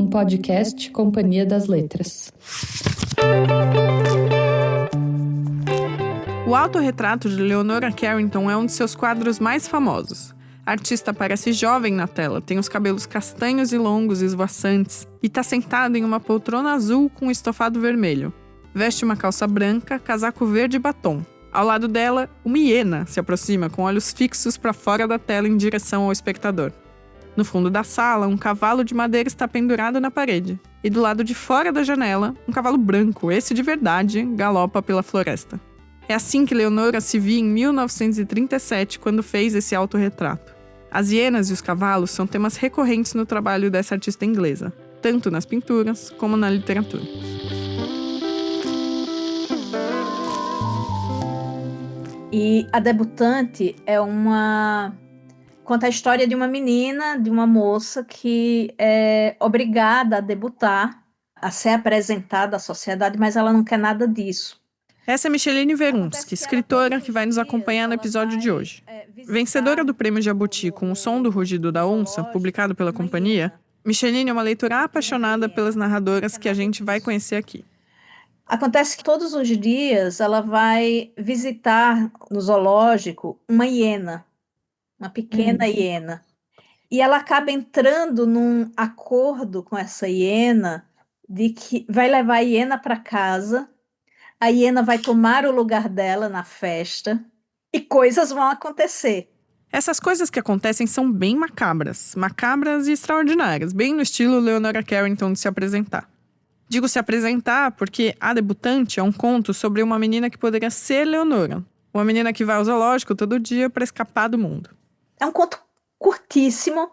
um podcast Companhia das Letras. O autorretrato de Leonora Carrington é um de seus quadros mais famosos. A artista parece jovem na tela, tem os cabelos castanhos e longos e esvoaçantes e está sentada em uma poltrona azul com um estofado vermelho. Veste uma calça branca, casaco verde e batom. Ao lado dela, uma hiena se aproxima com olhos fixos para fora da tela em direção ao espectador. No fundo da sala, um cavalo de madeira está pendurado na parede. E do lado de fora da janela, um cavalo branco, esse de verdade, galopa pela floresta. É assim que Leonora se via em 1937, quando fez esse autorretrato. As hienas e os cavalos são temas recorrentes no trabalho dessa artista inglesa, tanto nas pinturas como na literatura. E A Debutante conta a história de uma menina, de uma moça que é obrigada a debutar, a ser apresentada à sociedade, mas ela não quer nada disso. Essa é Micheline Verunsky, escritora que vai nos acompanhar no episódio de hoje. Vencedora do Prêmio Jabuti com O Som do Rugido da Onça, publicado pela companhia, Micheline é uma leitora apaixonada pelas narradoras que a gente vai conhecer aqui. Acontece que todos os dias ela vai visitar no zoológico uma hiena, uma pequena hiena. E ela acaba entrando num acordo com essa hiena de que vai levar a hiena para casa, a hiena vai tomar o lugar dela na festa e coisas vão acontecer. Essas coisas que acontecem são bem macabras e extraordinárias, bem no estilo Leonora Carrington de se apresentar. Digo se apresentar porque A Debutante é um conto sobre uma menina que poderia ser Leonora, uma menina que vai ao zoológico todo dia para escapar do mundo. É um conto curtíssimo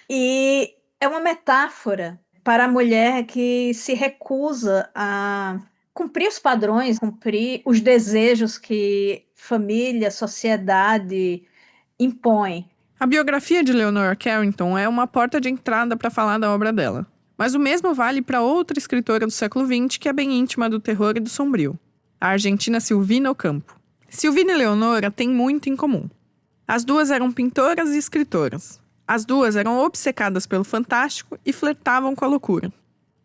e é uma metáfora para a mulher que se recusa a cumprir os padrões, cumprir os desejos que família, sociedade impõem. A biografia de Leonora Carrington é uma porta de entrada para falar da obra dela. Mas o mesmo vale para outra escritora do século XX que é bem íntima do terror e do sombrio, a argentina Silvina Ocampo. Silvina e Leonora têm muito em comum. As duas eram pintoras e escritoras. As duas eram obcecadas pelo fantástico e flertavam com a loucura.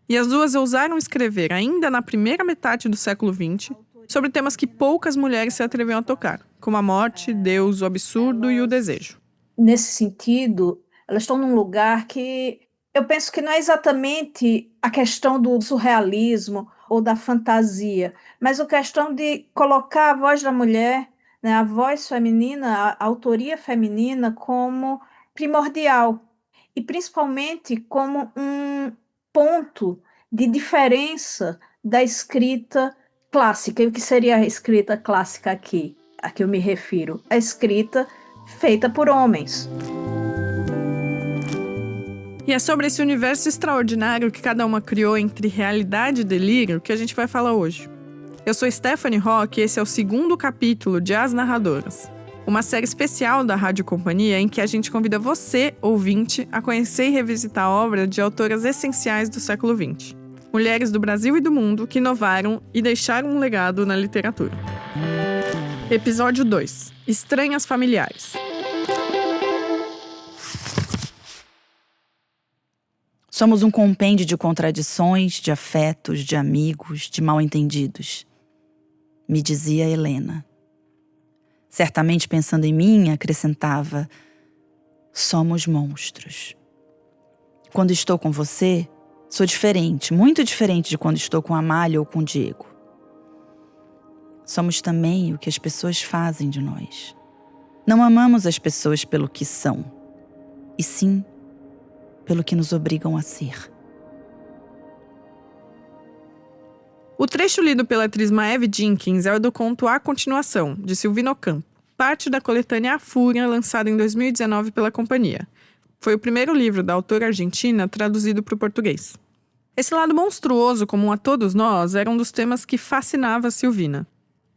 E as duas ousaram escrever, ainda na primeira metade do século XX, sobre temas que poucas mulheres se atreviam a tocar, como a morte, Deus, o absurdo e o desejo. Nesse sentido, elas estão num lugar que eu penso que não é exatamente a questão do surrealismo ou da fantasia, mas a questão de colocar a voz da mulher, né, a voz feminina, a autoria feminina como primordial e principalmente como um ponto de diferença da escrita clássica. E o que seria a escrita clássica aqui? A que eu me refiro? A escrita feita por homens. E é sobre esse universo extraordinário que cada uma criou entre realidade e delírio que a gente vai falar hoje. Eu sou Stephanie Rock e esse é o segundo capítulo de As Narradoras, uma série especial da Rádio Companhia em que a gente convida você, ouvinte, a conhecer e revisitar a obra de autoras essenciais do século XX. Mulheres do Brasil e do mundo que inovaram e deixaram um legado na literatura. Episódio 2. Estranhas Familiares. Somos um compêndio de contradições, de afetos, de amigos, de mal-entendidos, me dizia Helena. Certamente pensando em mim, acrescentava, somos monstros. Quando estou com você, sou diferente, muito diferente de quando estou com a Amália ou com o Diego. Somos também o que as pessoas fazem de nós. Não amamos as pessoas pelo que são, e sim pelo que nos obrigam a ser. O trecho lido pela atriz Maeve Jenkins é o do conto A Continuação, de Silvina Ocampo, parte da coletânea A Fúria, lançada em 2019 pela companhia. Foi o primeiro livro da autora argentina traduzido para o português. Esse lado monstruoso comum a todos nós era um dos temas que fascinava Silvina.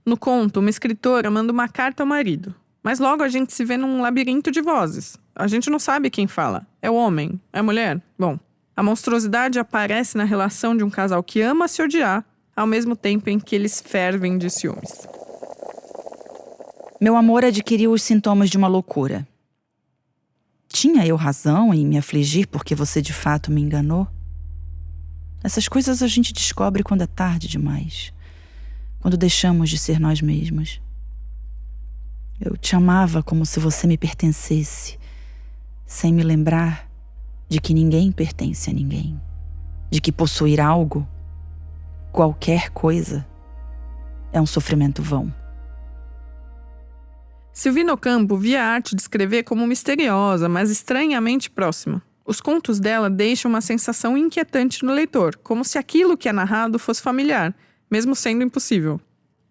No conto, uma escritora manda uma carta ao marido, mas logo a gente se vê num labirinto de vozes. A gente não sabe quem fala. É o homem? É a mulher? Bom, a monstruosidade aparece na relação de um casal que ama se odiar, ao mesmo tempo em que eles fervem de ciúmes. Meu amor adquiriu os sintomas de uma loucura. Tinha eu razão em me afligir porque você de fato me enganou? Essas coisas a gente descobre quando é tarde demais, quando deixamos de ser nós mesmas. Eu te amava como se você me pertencesse, sem me lembrar de que ninguém pertence a ninguém, de que possuir algo, qualquer coisa, é um sofrimento vão. Silvina Ocampo via a arte de escrever como misteriosa, mas estranhamente próxima. Os contos dela deixam uma sensação inquietante no leitor, como se aquilo que é narrado fosse familiar, mesmo sendo impossível.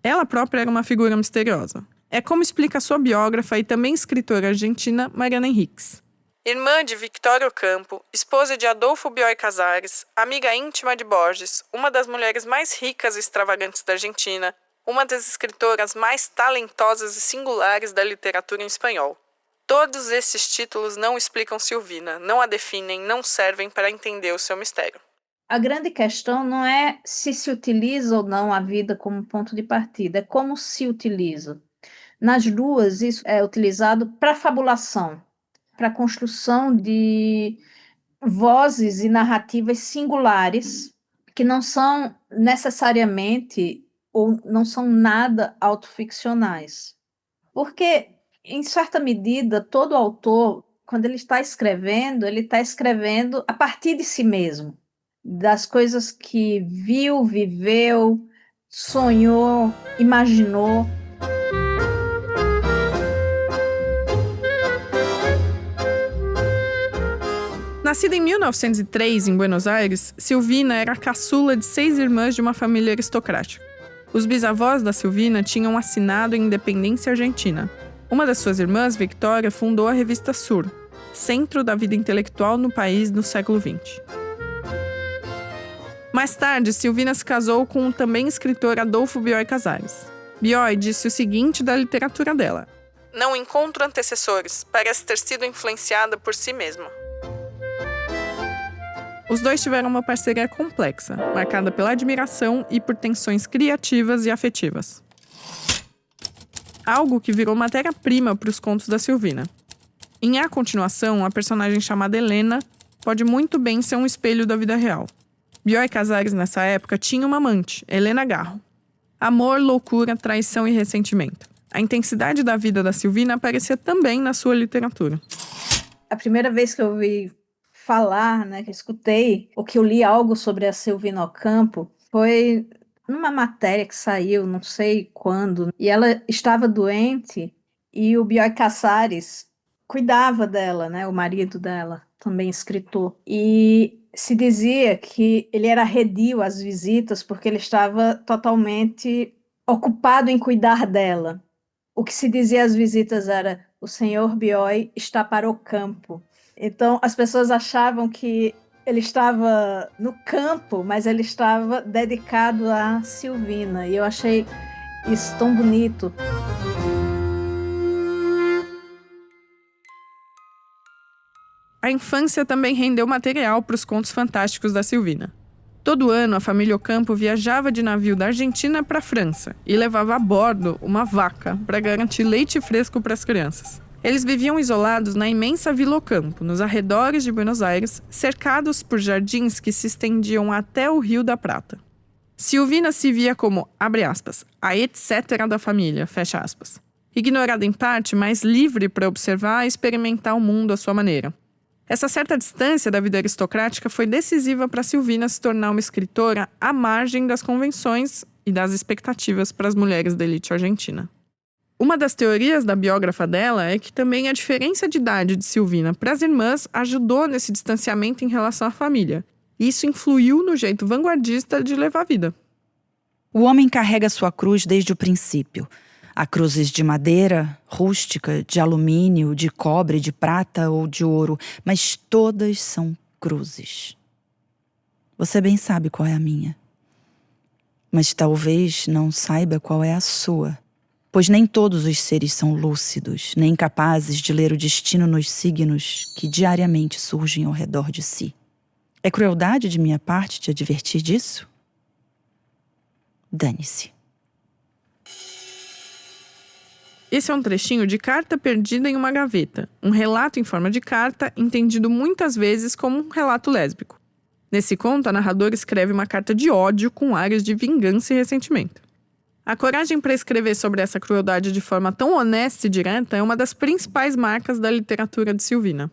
Ela própria era uma figura misteriosa. É como explica sua biógrafa e também escritora argentina Mariana Enríquez. Irmã de Victoria Ocampo, esposa de Adolfo Bioy Casares, amiga íntima de Borges, uma das mulheres mais ricas e extravagantes da Argentina, uma das escritoras mais talentosas e singulares da literatura em espanhol. Todos esses títulos não explicam Silvina, não a definem, não servem para entender o seu mistério. A grande questão não é se utiliza ou não a vida como ponto de partida, é como se utiliza. Nas duas, isso é utilizado para fabulação, para a construção de vozes e narrativas singulares que não são necessariamente ou não são nada autoficcionais. Porque, em certa medida, todo autor, quando ele está escrevendo a partir de si mesmo, das coisas que viu, viveu, sonhou, imaginou. Nascida em 1903, em Buenos Aires, Silvina era a caçula de 6 irmãs de uma família aristocrática. Os bisavós da Silvina tinham assinado a independência argentina. Uma das suas irmãs, Victoria, fundou a revista Sur, centro da vida intelectual no país no século XX. Mais tarde, Silvina se casou com o também escritor Adolfo Bioy Casares. Bioy disse o seguinte da literatura dela: "Não encontro antecessores, parece ter sido influenciada por si mesma." Os dois tiveram uma parceria complexa, marcada pela admiração e por tensões criativas e afetivas. Algo que virou matéria-prima para os contos da Silvina. Em A Continuação, a personagem chamada Helena pode muito bem ser um espelho da vida real. Bioy Casares, nessa época, tinha uma amante, Helena Garro. Amor, loucura, traição e ressentimento. A intensidade da vida da Silvina aparecia também na sua literatura. A primeira vez que eu ouvi falar, que eu escutei, ou que eu li algo sobre a Silvina Ocampo, foi numa matéria que saiu, não sei quando, e ela estava doente e o Bioy Casares cuidava dela, o marido dela, também escritor, e se dizia que ele era arredio às visitas porque ele estava totalmente ocupado em cuidar dela. O que se dizia às visitas era: o senhor Bioy está para o campo. Então, as pessoas achavam que ele estava no campo, mas ele estava dedicado a Silvina. E eu achei isso tão bonito. A infância também rendeu material para os contos fantásticos da Silvina. Todo ano, a família Ocampo viajava de navio da Argentina para a França e levava a bordo uma vaca para garantir leite fresco para as crianças. Eles viviam isolados na imensa Vila Ocampo, nos arredores de Buenos Aires, cercados por jardins que se estendiam até o Rio da Prata. Silvina se via como, abre aspas, a etc. da família, fecha aspas. Ignorada em parte, mas livre para observar e experimentar o mundo à sua maneira. Essa certa distância da vida aristocrática foi decisiva para Silvina se tornar uma escritora à margem das convenções e das expectativas para as mulheres da elite argentina. Uma das teorias da biógrafa dela é que também a diferença de idade de Silvina para as irmãs ajudou nesse distanciamento em relação à família. E isso influiu no jeito vanguardista de levar a vida. O homem carrega sua cruz desde o princípio. Há cruzes de madeira, rústica, de alumínio, de cobre, de prata ou de ouro, mas todas são cruzes. Você bem sabe qual é a minha. Mas talvez não saiba qual é a sua. Pois nem todos os seres são lúcidos, nem capazes de ler o destino nos signos que diariamente surgem ao redor de si. É crueldade de minha parte te advertir disso? Dane-se. Esse é um trechinho de Carta Perdida em uma Gaveta, um relato em forma de carta entendido muitas vezes como um relato lésbico. Nesse conto, a narradora escreve uma carta de ódio com áreas de vingança e ressentimento. A coragem para escrever sobre essa crueldade de forma tão honesta e direta é uma das principais marcas da literatura de Silvina.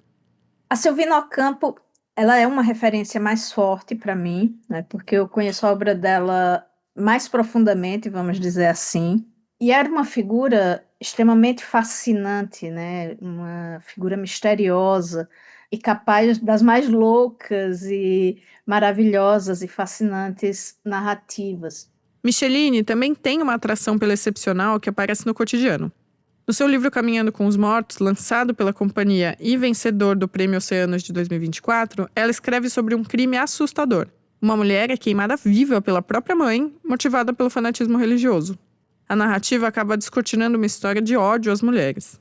A Silvina Ocampo, ela é uma referência mais forte para mim, né, porque eu conheço a obra dela mais profundamente, vamos dizer assim, e era uma figura extremamente fascinante, né, uma figura misteriosa e capaz das mais loucas e maravilhosas e fascinantes narrativas. Micheline também tem uma atração pela excepcional que aparece no cotidiano. No seu livro Caminhando com os Mortos, lançado pela companhia e vencedor do Prêmio Oceanos de 2024, ela escreve sobre um crime assustador. Uma mulher é queimada viva pela própria mãe, motivada pelo fanatismo religioso. A narrativa acaba descortinando uma história de ódio às mulheres.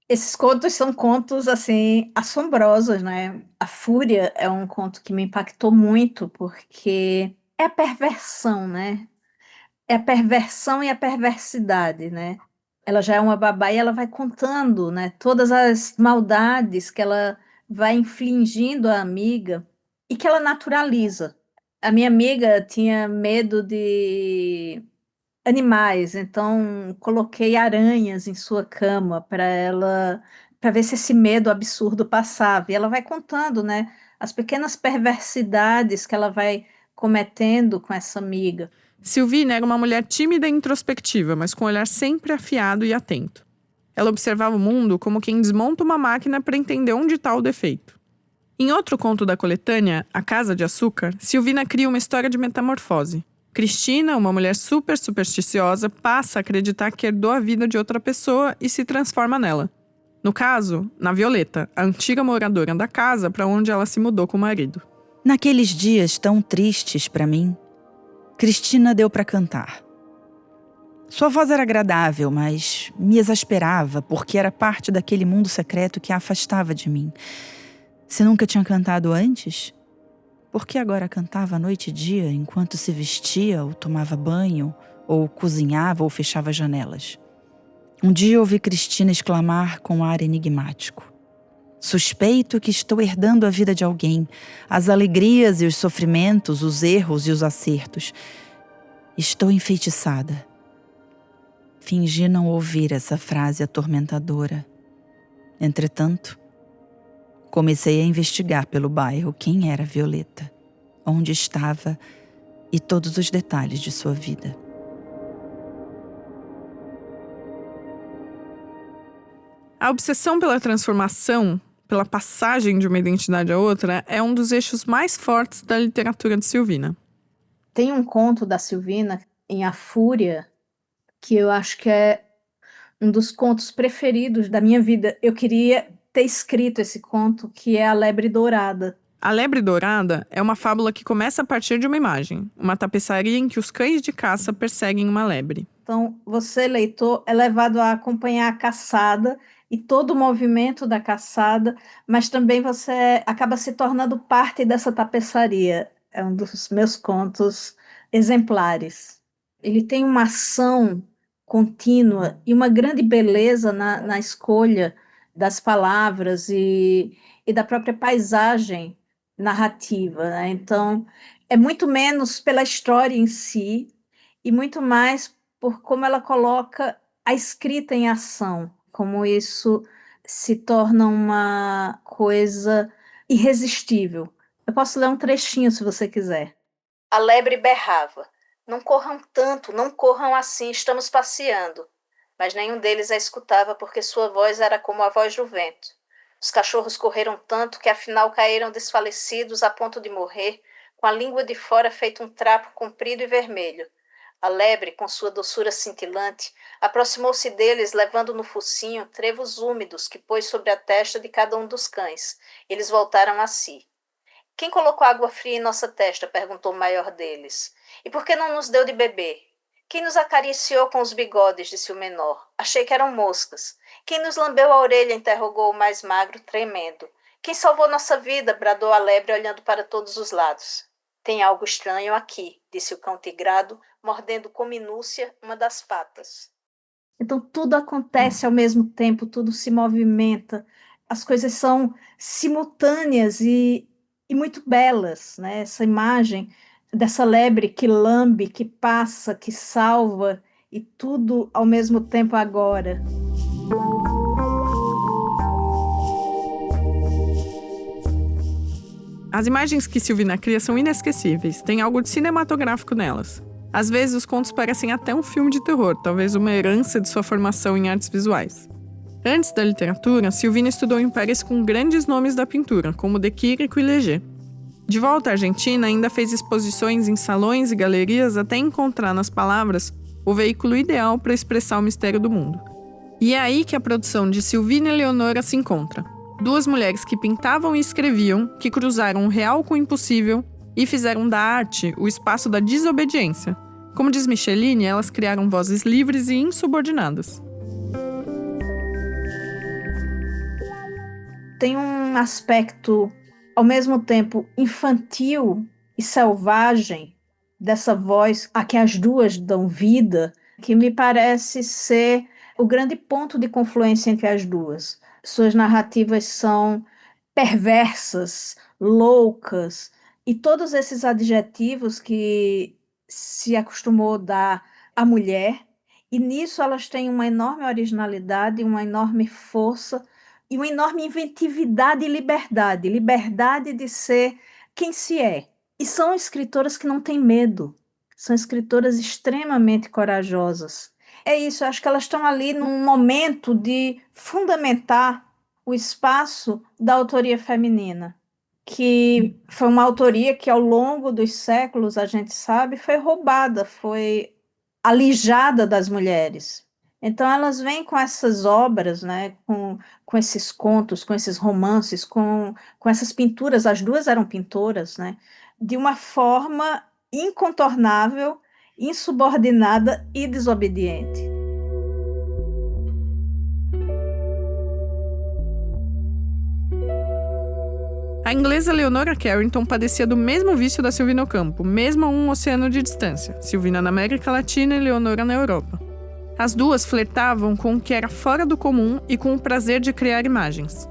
Esses contos são contos, assim, assombrosos, né? A Fúria é um conto que me impactou muito, porque é a perversão, né? É a perversão e a perversidade, né? Ela já é uma babá e ela vai contando, né, todas as maldades que ela vai infligindo à amiga e que ela naturaliza. A minha amiga tinha medo de animais, então coloquei aranhas em sua cama para ela, para ver se esse medo absurdo passava. E ela vai contando, né, as pequenas perversidades que ela vai cometendo com essa amiga. Silvina era uma mulher tímida e introspectiva, mas com um olhar sempre afiado e atento. Ela observava o mundo como quem desmonta uma máquina para entender onde está o defeito. Em outro conto da coletânea, A Casa de Açúcar, Silvina cria uma história de metamorfose. Cristina, uma mulher super supersticiosa, passa a acreditar que herdou a vida de outra pessoa e se transforma nela. No caso, na Violeta, a antiga moradora da casa para onde ela se mudou com o marido. Naqueles dias tão tristes para mim, Cristina deu para cantar. Sua voz era agradável, mas me exasperava porque era parte daquele mundo secreto que a afastava de mim. Se nunca tinha cantado antes, por que agora cantava noite e dia enquanto se vestia ou tomava banho, ou cozinhava ou fechava janelas? Um dia ouvi Cristina exclamar com ar enigmático: suspeito que estou herdando a vida de alguém, as alegrias e os sofrimentos, os erros e os acertos. Estou enfeitiçada. Fingi não ouvir essa frase atormentadora. Entretanto, comecei a investigar pelo bairro quem era Violeta, onde estava e todos os detalhes de sua vida. A obsessão pela transformação, pela passagem de uma identidade a outra, é um dos eixos mais fortes da literatura de Silvina. Tem um conto da Silvina, em A Fúria, que eu acho que é um dos contos preferidos da minha vida. Eu queria ter escrito esse conto, que é A Lebre Dourada. A Lebre Dourada é uma fábula que começa a partir de uma imagem, uma tapeçaria em que os cães de caça perseguem uma lebre. Então, você, leitor, é levado a acompanhar a caçada e todo o movimento da caçada, mas também você acaba se tornando parte dessa tapeçaria. É um dos meus contos exemplares. Ele tem uma ação contínua e uma grande beleza na escolha das palavras e da própria paisagem narrativa, né? Então, é muito menos pela história em si e muito mais por como ela coloca a escrita em ação, como isso se torna uma coisa irresistível. Eu posso ler um trechinho se você quiser. A lebre berrava: não corram tanto, não corram assim, estamos passeando. Mas nenhum deles a escutava porque sua voz era como a voz do vento. Os cachorros correram tanto que afinal caíram desfalecidos a ponto de morrer, com a língua de fora feito um trapo comprido e vermelho. A lebre, com sua doçura cintilante, aproximou-se deles, levando no focinho trevos úmidos que pôs sobre a testa de cada um dos cães. Eles voltaram a si. Quem colocou água fria em nossa testa? Perguntou o maior deles. E por que não nos deu de beber? Quem nos acariciou com os bigodes? Disse o menor. Achei que eram moscas. Quem nos lambeu a orelha? Interrogou o mais magro, tremendo. Quem salvou nossa vida? Bradou a lebre, olhando para todos os lados. Tem algo estranho aqui, disse o cão tigrado, mordendo com minúcia uma das patas. Então tudo acontece ao mesmo tempo, tudo se movimenta, as coisas são simultâneas e e muito belas, né? Essa imagem dessa lebre que lambe, que passa, que salva, e tudo ao mesmo tempo agora. As imagens que Silvina cria são inesquecíveis, tem algo de cinematográfico nelas. Às vezes os contos parecem até um filme de terror, talvez uma herança de sua formação em artes visuais. Antes da literatura, Silvina estudou em Paris com grandes nomes da pintura, como De Chirico e Leger. De volta à Argentina, ainda fez exposições em salões e galerias até encontrar nas palavras o veículo ideal para expressar o mistério do mundo. E é aí que a produção de Silvina e Leonora se encontra. Duas mulheres que pintavam e escreviam, que cruzaram o real com o impossível e fizeram da arte o espaço da desobediência. Como diz Micheline, elas criaram vozes livres e insubordinadas. Tem um aspecto, ao mesmo tempo, infantil e selvagem dessa voz a que as duas dão vida, que me parece ser o grande ponto de confluência entre as duas. Suas narrativas são perversas, loucas, e todos esses adjetivos que se acostumou dar à mulher, e nisso elas têm uma enorme originalidade, uma enorme força e uma enorme inventividade e liberdade, liberdade de ser quem se é. E são escritoras que não têm medo, são escritoras extremamente corajosas. É isso, eu acho que elas estão ali num momento de fundamentar o espaço da autoria feminina, que foi uma autoria que ao longo dos séculos, a gente sabe, foi roubada, foi alijada das mulheres. Então elas vêm com essas obras, né, com esses contos, com esses romances, com essas pinturas, as duas eram pintoras, né, de uma forma incontornável, insubordinada e desobediente. A inglesa Leonora Carrington padecia do mesmo vício da Silvina Ocampo, mesmo a um oceano de distância, Silvina na América Latina e Leonora na Europa. As duas flertavam com o que era fora do comum e com o prazer de criar imagens.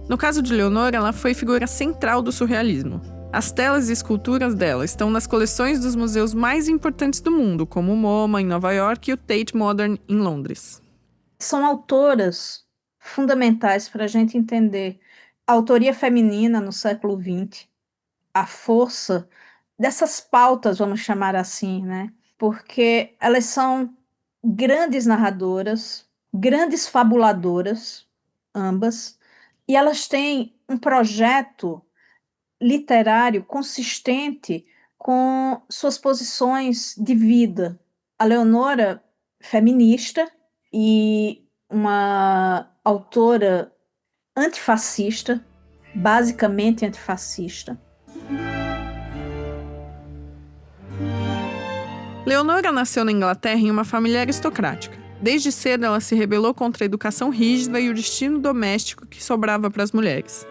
No caso de Leonora, ela foi figura central do surrealismo. As telas e esculturas dela estão nas coleções dos museus mais importantes do mundo, como o MoMA, em Nova York, e o Tate Modern, em Londres. São autoras fundamentais para a gente entender a autoria feminina no século XX, a força dessas pautas, vamos chamar assim, né? Porque elas são grandes narradoras, grandes fabuladoras, ambas, e elas têm um projeto literário consistente com suas posições de vida. A Leonora, feminista e uma autora antifascista, basicamente antifascista. Leonora nasceu na Inglaterra em uma família aristocrática. Desde cedo, ela se rebelou contra a educação rígida e o destino doméstico que sobrava para as mulheres.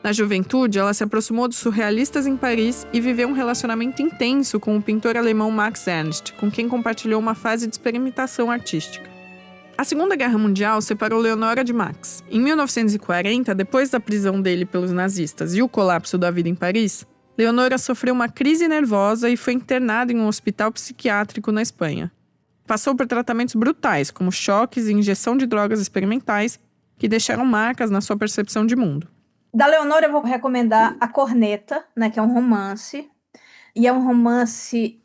Na juventude, ela se aproximou dos surrealistas em Paris e viveu um relacionamento intenso com o pintor alemão Max Ernst, com quem compartilhou uma fase de experimentação artística. A Segunda Guerra Mundial separou Leonora de Max. Em 1940, depois da prisão dele pelos nazistas e o colapso da vida em Paris, Leonora sofreu uma crise nervosa e foi internada em um hospital psiquiátrico na Espanha. Passou por tratamentos brutais, como choques e injeção de drogas experimentais, que deixaram marcas na sua percepção de mundo. Da Leonora eu vou recomendar A Corneta, né, que é um romance, e é um romance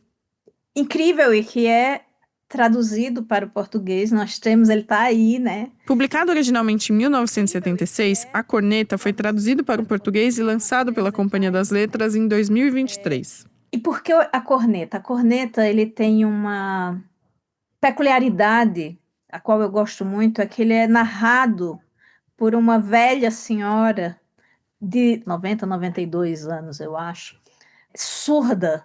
incrível e que é traduzido para o português. Nós temos, ele está aí, né? Publicado originalmente em 1976, A Corneta foi traduzido para o português e lançado pela Companhia das Letras em 2023. E por que A Corneta? A Corneta, ele tem uma peculiaridade, a qual eu gosto muito, é que ele é narrado por uma velha senhora de 90, 92 anos, eu acho, surda.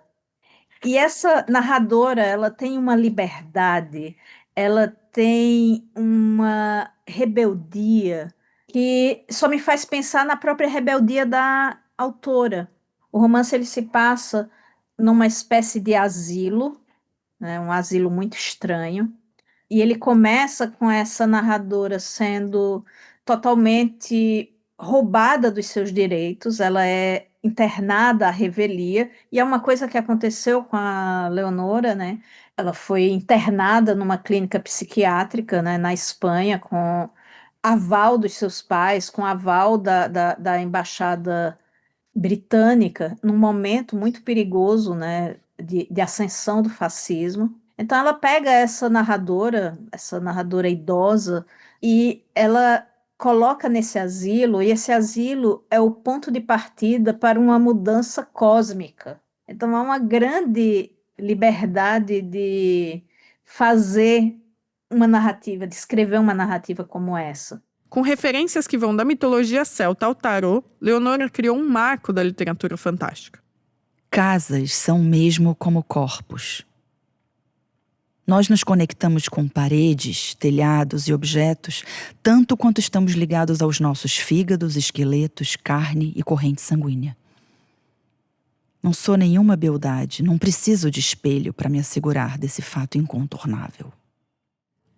E essa narradora, ela tem uma liberdade, ela tem uma rebeldia que só me faz pensar na própria rebeldia da autora. O romance ele se passa numa espécie de asilo, né, um asilo muito estranho, e ele começa com essa narradora sendo totalmente roubada dos seus direitos. Ela é internada à revelia, e é uma coisa que aconteceu com a Leonora, né? Ela foi internada numa clínica psiquiátrica, né, na Espanha, com aval dos seus pais, com aval da embaixada britânica, num momento muito perigoso, né, de ascensão do fascismo. Então ela pega essa narradora idosa, e ela coloca nesse asilo, e esse asilo é o ponto de partida para uma mudança cósmica. Então há uma grande liberdade de fazer uma narrativa, de escrever uma narrativa como essa. Com referências que vão da mitologia celta ao tarô, Leonora criou um marco da literatura fantástica. Casas são mesmo como corpos. Nós nos conectamos com paredes, telhados e objetos, tanto quanto estamos ligados aos nossos fígados, esqueletos, carne e corrente sanguínea. Não sou nenhuma beldade, não preciso de espelho para me assegurar desse fato incontornável.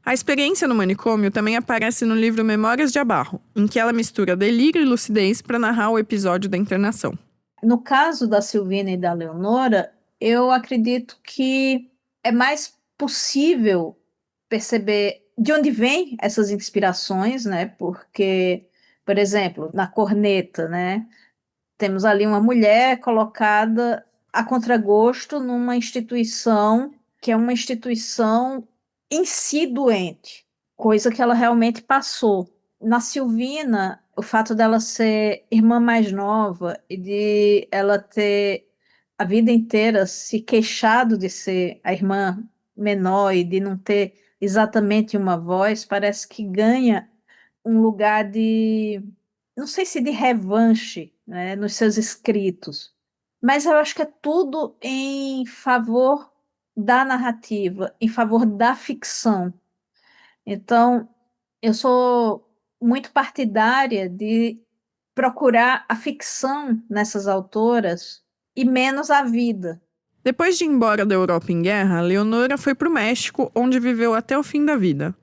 A experiência no manicômio também aparece no livro Memórias de Abarro, em que ela mistura delírio e lucidez para narrar o episódio da internação. No caso da Silvina e da Leonora, eu acredito que é mais possível perceber de onde vêm essas inspirações, né? Porque, por exemplo, na corneta, né? Temos ali uma mulher colocada a contragosto numa instituição que é uma instituição em si doente, coisa que ela realmente passou. Na Silvina, o fato dela ser irmã mais nova e de ela ter a vida inteira se queixado de ser a irmã menor e de não ter exatamente uma voz, parece que ganha um lugar de, não sei se de revanche, né, nos seus escritos, mas eu acho que é tudo em favor da narrativa, em favor da ficção. Então, eu sou muito partidária de procurar a ficção nessas autoras e menos a vida. Depois de ir embora da Europa em guerra, Leonora foi para o México, onde viveu até o fim da vida.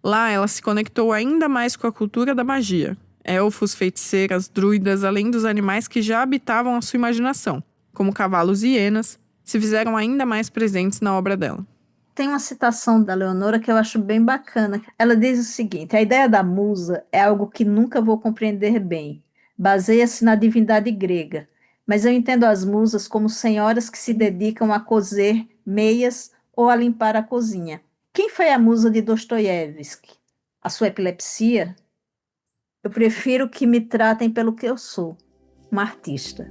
Lá, ela se conectou ainda mais com a cultura da magia. Elfos, feiticeiras, druidas, além dos animais que já habitavam a sua imaginação, como cavalos e hienas, se fizeram ainda mais presentes na obra dela. Tem uma citação da Leonora que eu acho bem bacana. Ela diz o seguinte: a ideia da musa é algo que nunca vou compreender bem. Baseia-se na divindade grega, mas eu entendo as musas como senhoras que se dedicam a coser meias ou a limpar a cozinha. Quem foi a musa de Dostoiévski? A sua epilepsia? Eu prefiro que me tratem pelo que eu sou, uma artista.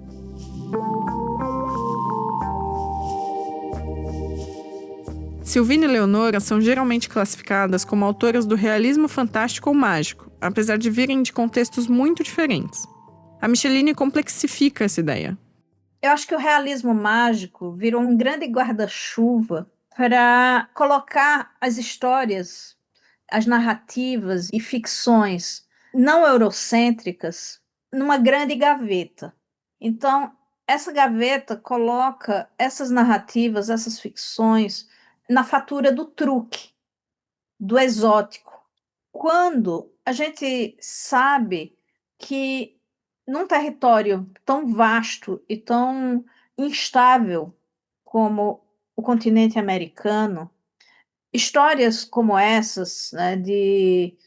Silvina e Leonora são geralmente classificadas como autoras do realismo fantástico ou mágico, apesar de virem de contextos muito diferentes. A Micheline complexifica essa ideia. Eu acho que o realismo mágico virou um grande guarda-chuva para colocar as histórias, as narrativas e ficções não eurocêntricas numa grande gaveta. Então, essa gaveta coloca essas narrativas, essas ficções, na fatura do truque, do exótico. Quando a gente sabe que num território tão vasto e tão instável como o continente americano, histórias como essas, né, de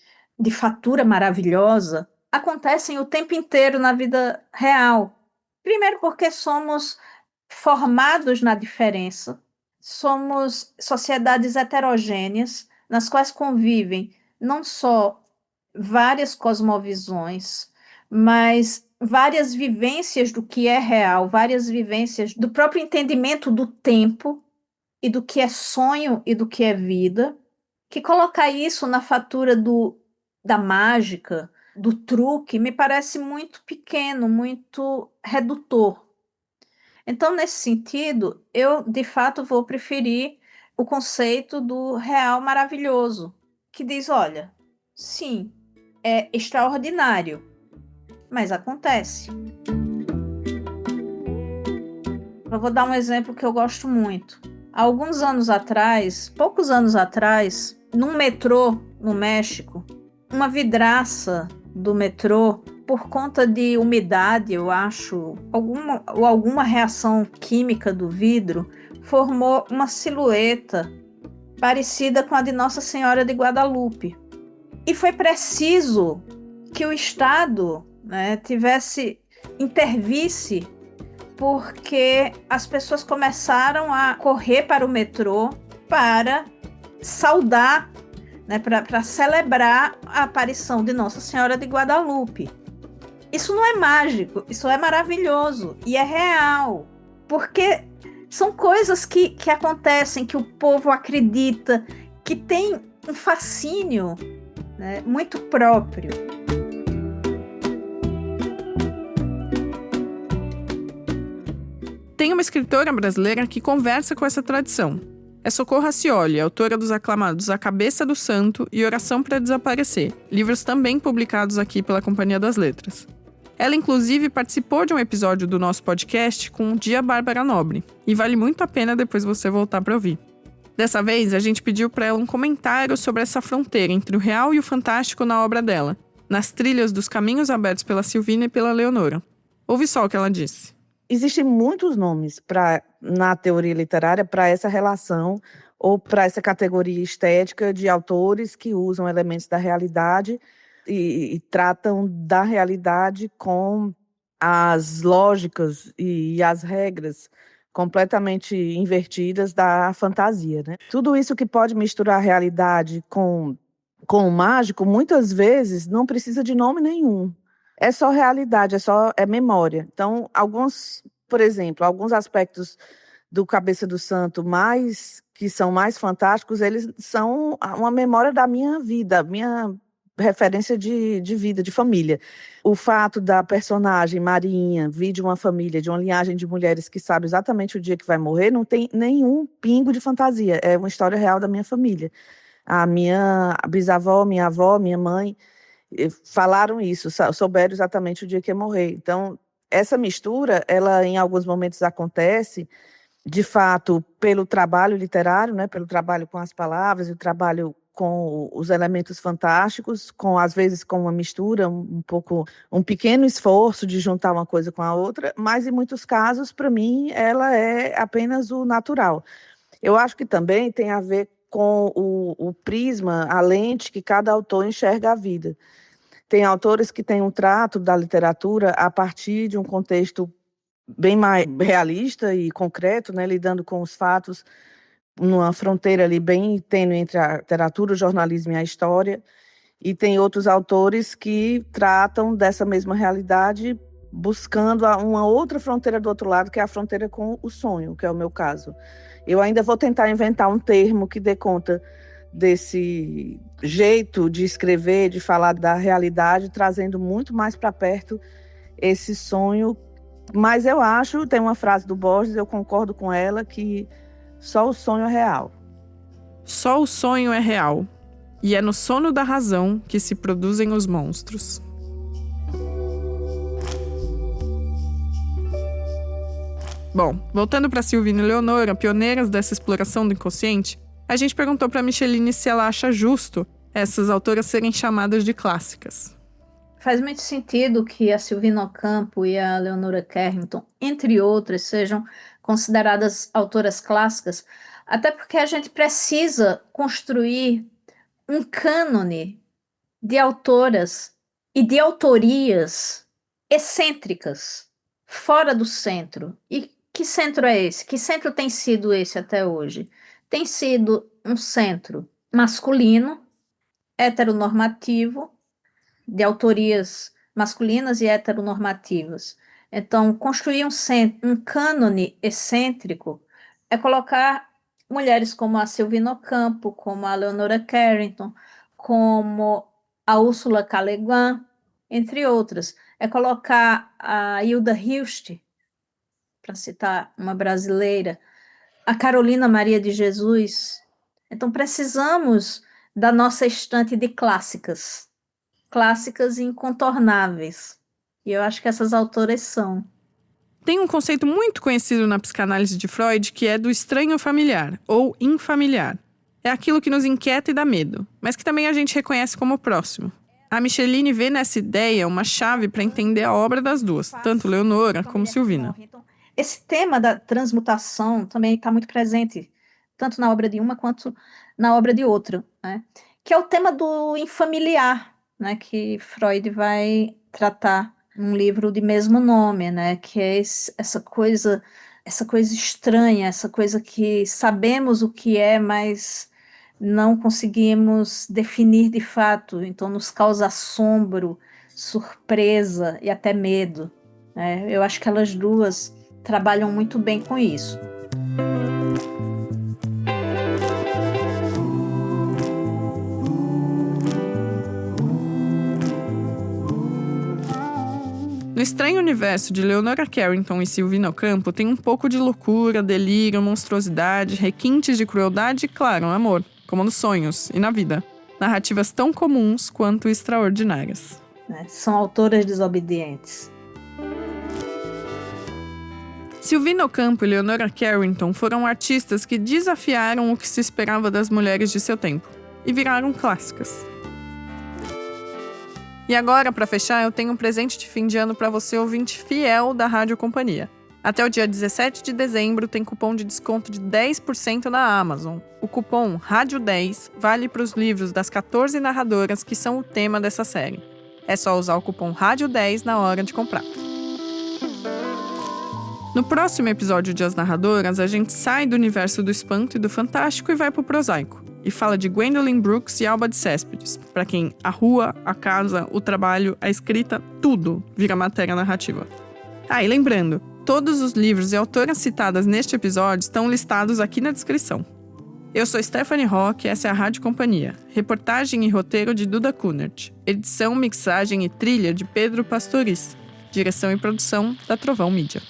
fatura maravilhosa, acontecem o tempo inteiro na vida real. Primeiro porque somos formados na diferença, somos sociedades heterogêneas, nas quais convivem não só várias cosmovisões, mas várias vivências do que é real, várias vivências do próprio entendimento do tempo e do que é sonho e do que é vida, que colocar isso na fatura da mágica, do truque, me parece muito pequeno, muito redutor. Então, nesse sentido, eu, de fato, vou preferir o conceito do real maravilhoso, que diz, olha, sim, é extraordinário, mas acontece. Eu vou dar um exemplo que eu gosto muito. Há alguns anos atrás, poucos anos atrás, num metrô no México, uma vidraça do metrô por conta de umidade, eu acho, alguma reação química do vidro, formou uma silhueta parecida com a de Nossa Senhora de Guadalupe. E foi preciso que o Estado, né, intervisse, porque as pessoas começaram a correr para o metrô para saudar, né, para celebrar a aparição de Nossa Senhora de Guadalupe. Isso não é mágico, isso é maravilhoso e é real, porque são coisas que acontecem, que o povo acredita, que tem um fascínio, né, muito próprio. Tem uma escritora brasileira que conversa com essa tradição. É Socorro Racioli, autora dos aclamados A Cabeça do Santo e Oração para Desaparecer, livros também publicados aqui pela Companhia das Letras. Ela, inclusive, participou de um episódio do nosso podcast com o Dia Bárbara Nobre, e vale muito a pena depois você voltar para ouvir. Dessa vez, a gente pediu para ela um comentário sobre essa fronteira entre o real e o fantástico na obra dela, nas trilhas dos caminhos abertos pela Silvina e pela Leonora. Ouve só o que ela disse. Existem muitos nomes na teoria literária para essa relação ou para essa categoria estética de autores que usam elementos da realidade e tratam da realidade com as lógicas e as regras completamente invertidas da fantasia, né? Tudo isso que pode misturar a realidade com o mágico, muitas vezes não precisa de nome nenhum. É só realidade, é memória. Então, por exemplo, alguns aspectos do Cabeça do Santo que são mais fantásticos, eles são uma memória da minha vida, minha referência de vida, de família. O fato da personagem Marinha vir de uma família, de uma linhagem de mulheres que sabe exatamente o dia que vai morrer, não tem nenhum pingo de fantasia. É uma história real da minha família. A minha bisavó, minha avó, minha mãe falaram isso, souberam exatamente o dia que ia morrer. Então, essa mistura, ela em alguns momentos acontece, de fato, pelo trabalho literário, né, pelo trabalho com as palavras, o trabalho com os elementos fantásticos, às vezes com uma mistura, um pequeno esforço de juntar uma coisa com a outra, mas em muitos casos, para mim, ela é apenas o natural. Eu acho que também tem a ver com o prisma, a lente que cada autor enxerga a vida. Tem autores que têm um trato da literatura a partir de um contexto bem mais realista e concreto, né, lidando com os fatos numa fronteira ali bem tênue entre a literatura, o jornalismo e a história. E tem outros autores que tratam dessa mesma realidade buscando uma outra fronteira do outro lado, que é a fronteira com o sonho, que é o meu caso. Eu ainda vou tentar inventar um termo que dê conta desse jeito de escrever, de falar da realidade, trazendo muito mais para perto esse sonho. Mas eu acho, tem uma frase do Borges, eu concordo com ela, que só o sonho é real. Só o sonho é real. E é no sono da razão que se produzem os monstros. Bom, voltando para Silvina e Leonora, pioneiras dessa exploração do inconsciente, a gente perguntou para a Micheline se ela acha justo essas autoras serem chamadas de clássicas. Faz muito sentido que a Silvina Ocampo e a Leonora Carrington, entre outras, sejam consideradas autoras clássicas, até porque a gente precisa construir um cânone de autoras e de autorias excêntricas, fora do centro. E que centro é esse? Que centro tem sido esse até hoje? Tem sido um centro masculino, heteronormativo, de autorias masculinas e heteronormativas. Então, construir um cânone excêntrico é colocar mulheres como a Silvina Ocampo, como a Leonora Carrington, como a Ursula K. Le Guin, entre outras. É colocar a Hilda Hilst, para citar uma brasileira, a Carolina Maria de Jesus. Então, precisamos da nossa estante de clássicas incontornáveis. E eu acho que essas autoras são. Tem um conceito muito conhecido na psicanálise de Freud que é do estranho familiar, ou infamiliar. É aquilo que nos inquieta e dá medo, mas que também a gente reconhece como próximo. A Micheline vê nessa ideia uma chave para entender a obra das duas, tanto Leonora como Silvina. Esse tema da transmutação também está muito presente, tanto na obra de uma quanto na obra de outra, né? Que é o tema do infamiliar, né? Que Freud vai tratar num livro de mesmo nome, né? Que é essa coisa estranha, essa coisa que sabemos o que é, mas não conseguimos definir de fato, então nos causa assombro, surpresa e até medo, né? Eu acho que elas duas trabalham muito bem com isso. No estranho universo de Leonora Carrington e Silvina Ocampo tem um pouco de loucura, delírio, monstruosidade, requintes de crueldade e, claro, amor, como nos sonhos e na vida. Narrativas tão comuns quanto extraordinárias. São autoras desobedientes. Silvina Ocampo e Leonora Carrington foram artistas que desafiaram o que se esperava das mulheres de seu tempo e viraram clássicas. E agora, para fechar, eu tenho um presente de fim de ano para você, ouvinte fiel da Rádio Companhia. Até o dia 17 de dezembro tem cupom de desconto de 10% na Amazon. O cupom RÁDIO10 vale para os livros das 14 narradoras que são o tema dessa série. É só usar o cupom RÁDIO10 na hora de comprar. No próximo episódio de As Narradoras, a gente sai do universo do espanto e do fantástico e vai pro prosaico. E fala de Gwendolyn Brooks e Alba de Céspedes, para quem a rua, a casa, o trabalho, a escrita, tudo vira matéria narrativa. E lembrando, todos os livros e autoras citadas neste episódio estão listados aqui na descrição. Eu sou Stephanie Roque, essa é a Rádio Companhia. Reportagem e roteiro de Duda Kunert. Edição, mixagem e trilha de Pedro Pastoriz. Direção e produção da Trovão Mídia.